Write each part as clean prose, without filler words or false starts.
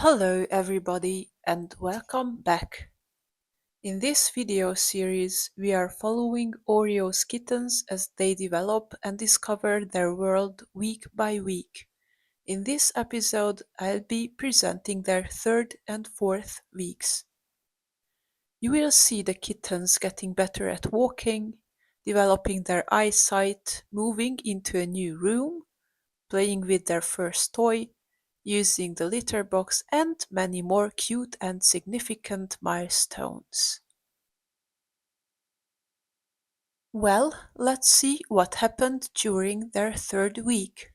Hello everybody and welcome back. In this video series we are following Oreo's kittens as they develop and discover their world week by week. In this episode I'll be presenting their third and fourth weeks. You will see the kittens getting better at walking, developing their eyesight, moving into a new room, playing with their first toy, using the litter box, and many more cute and significant milestones. Well, let's see what happened during their third week.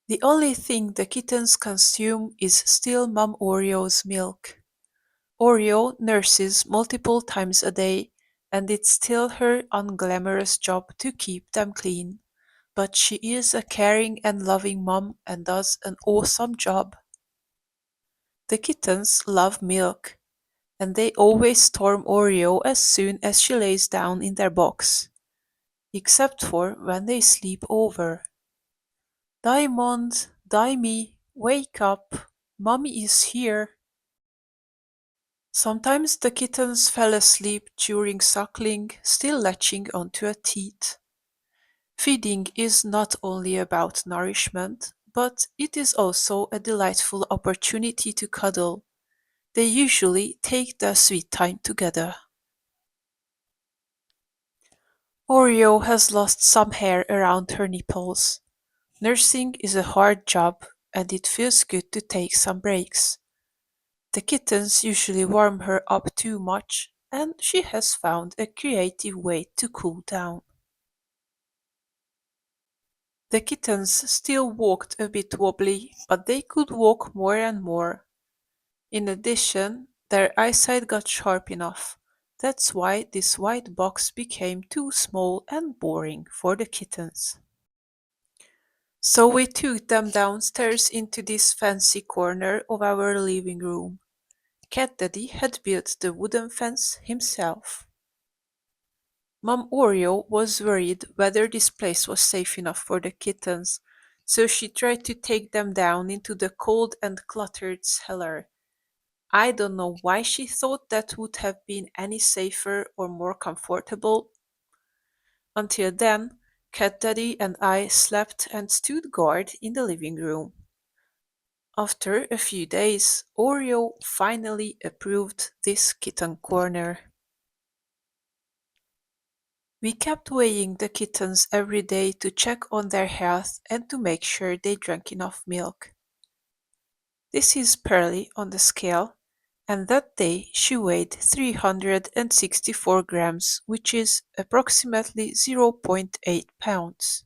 The only thing the kittens consume is still Mom Oreo's milk. Oreo nurses multiple times a day, and it's still her unglamorous job to keep them clean. But she is a caring and loving mom and does an awesome job. The kittens love milk, and they always storm Oreo as soon as she lays down in their box, except for when they sleep over. Diamond, Dimey, wake up, mommy is here. Sometimes the kittens fell asleep during suckling, still latching onto a teat. Feeding is not only about nourishment, but it is also a delightful opportunity to cuddle. They usually take their sweet time together. Oreo has lost some hair around her nipples. Nursing is a hard job, and it feels good to take some breaks. The kittens usually warm her up too much, and she has found a creative way to cool down. The kittens still walked a bit wobbly, but they could walk more and more. In addition, their eyesight got sharp enough. That's why this white box became too small and boring for the kittens. So we took them downstairs into this fancy corner of our living room. Cat Daddy had built the wooden fence himself. Mom Oreo was worried whether this place was safe enough for the kittens, so she tried to take them down into the cold and cluttered cellar. I don't know why she thought that would have been any safer or more comfortable. Until then, Cat Daddy and I slept and stood guard in the living room. After a few days, Oreo finally approved this kitten corner. We kept weighing the kittens every day to check on their health and to make sure they drank enough milk. This is Pearly on the scale, and that day she weighed 364 grams, which is approximately 0.8 pounds.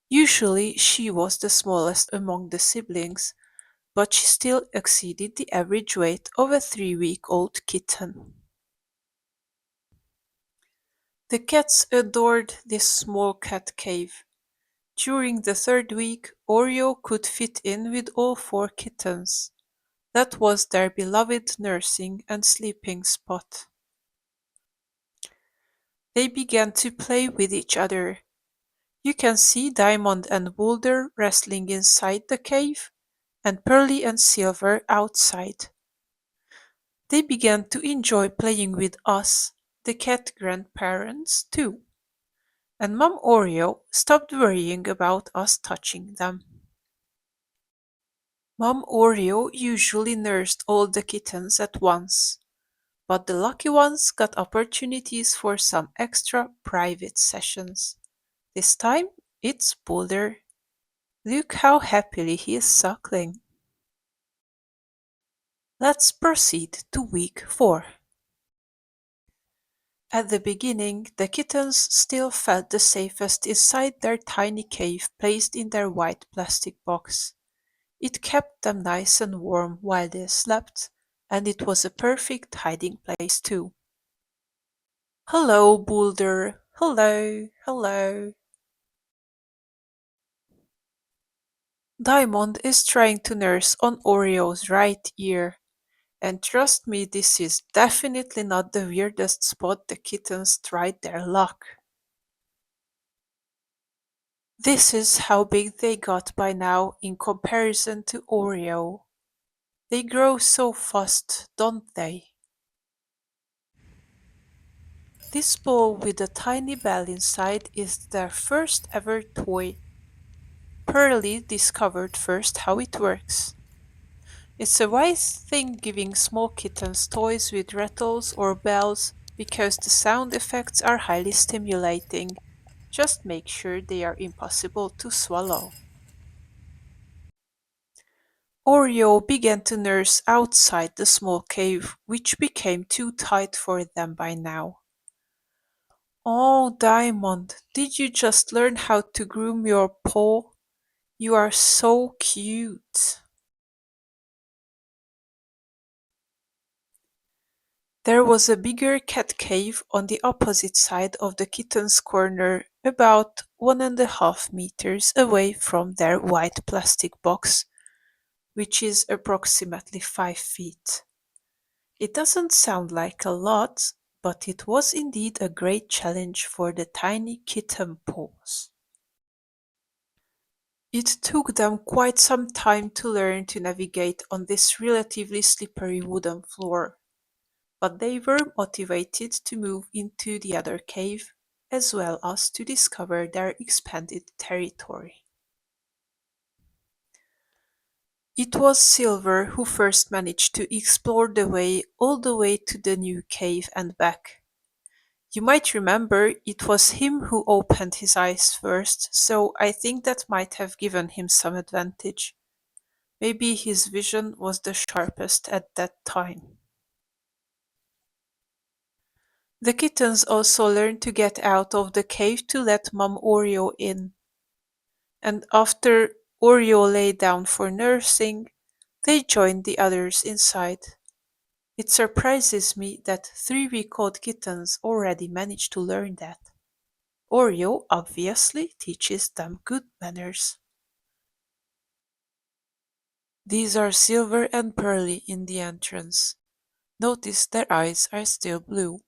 Usually she was the smallest among the siblings, but she still exceeded the average weight of a 3-week-old kitten. The cats adored this small cat cave. During the third week, Oreo could fit in with all 4 kittens. That was their beloved nursing and sleeping spot. They began to play with each other. You can see Diamond and Boulder wrestling inside the cave, and Pearly and Silver outside. They began to enjoy playing with us, the cat grandparents, too, and Mom Oreo stopped worrying about us touching them. Mom Oreo usually nursed all the kittens at once, but the lucky ones got opportunities for some extra private sessions. This time it's Boulder. Look how happily he is suckling. Let's proceed to week 4. At the beginning, the kittens still felt the safest inside their tiny cave placed in their white plastic box. It kept them nice and warm while they slept, and it was a perfect hiding place too. Hello, Boulder. Hello, hello. Diamond is trying to nurse on Oreo's right ear. And trust me, this is definitely not the weirdest spot the kittens tried their luck. This is how big they got by now in comparison to Oreo. They grow so fast, don't they? This ball with a tiny bell inside is their first ever toy. Pearlie discovered first how it works. It's a wise thing giving small kittens toys with rattles or bells because the sound effects are highly stimulating. Just make sure they are impossible to swallow. Oreo began to nurse outside the small cave, which became too tight for them by now. Oh, Diamond, did you just learn how to groom your paw? You are so cute. There was a bigger cat cave on the opposite side of the kitten's corner, about 1.5 meters away from their white plastic box, which is approximately 5 feet. It doesn't sound like a lot, but it was indeed a great challenge for the tiny kitten paws. It took them quite some time to learn to navigate on this relatively slippery wooden floor, but they were motivated to move into the other cave as well as to discover their expanded territory. It was Silver who first managed to explore the way all the way to the new cave and back. You might remember it was him who opened his eyes first, so I think that might have given him some advantage. Maybe his vision was the sharpest at that time. The kittens also learned to get out of the cave to let Mom Oreo in, and after Oreo lay down for nursing, they joined the others inside. It surprises me that 3-week-old kittens already managed to learn that. Oreo obviously teaches them good manners. These are Silver and Pearly in the entrance. Notice their eyes are still blue.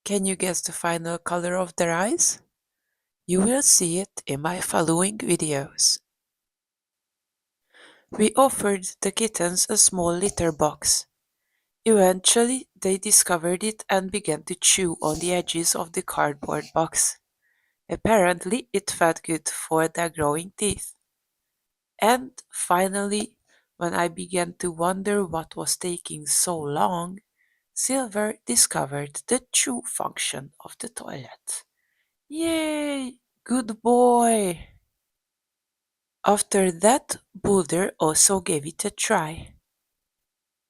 Can you guess the final color of their eyes? You will see it in my following videos. We offered the kittens a small litter box. Eventually, they discovered it and began to chew on the edges of the cardboard box. Apparently, it felt good for their growing teeth. And finally, when I began to wonder what was taking so long, Silver discovered the true function of the toilet. Yay! Good boy! After that, Boulder also gave it a try.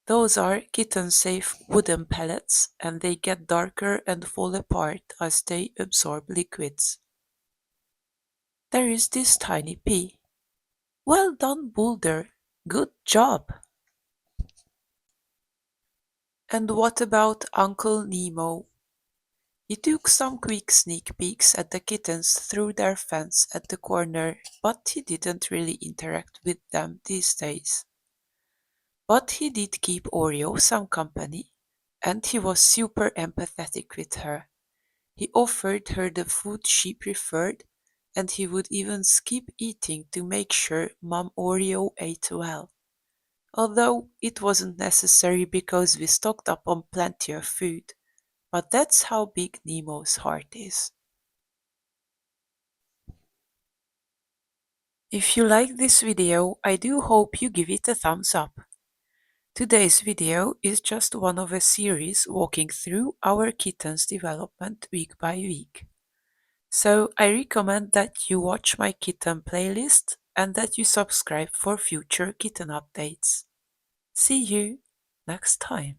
Those are kitten-safe wooden pellets, and they get darker and fall apart as they absorb liquids. There is this tiny pea. Well done, Boulder. Good job. And what about Uncle Nemo? He took some quick sneak peeks at the kittens through their fence at the corner, but he didn't really interact with them these days. But he did keep Oreo some company, and he was super empathetic with her. He offered her the food she preferred, and he would even skip eating to make sure Mom Oreo ate well. Although it wasn't necessary because we stocked up on plenty of food, but that's how big Nemo's heart is. If you like this video, I do hope you give it a thumbs up. Today's video is just one of a series walking through our kitten's development week by week. So I recommend that you watch my kitten playlist and that you subscribe for future kitten updates. See you next time.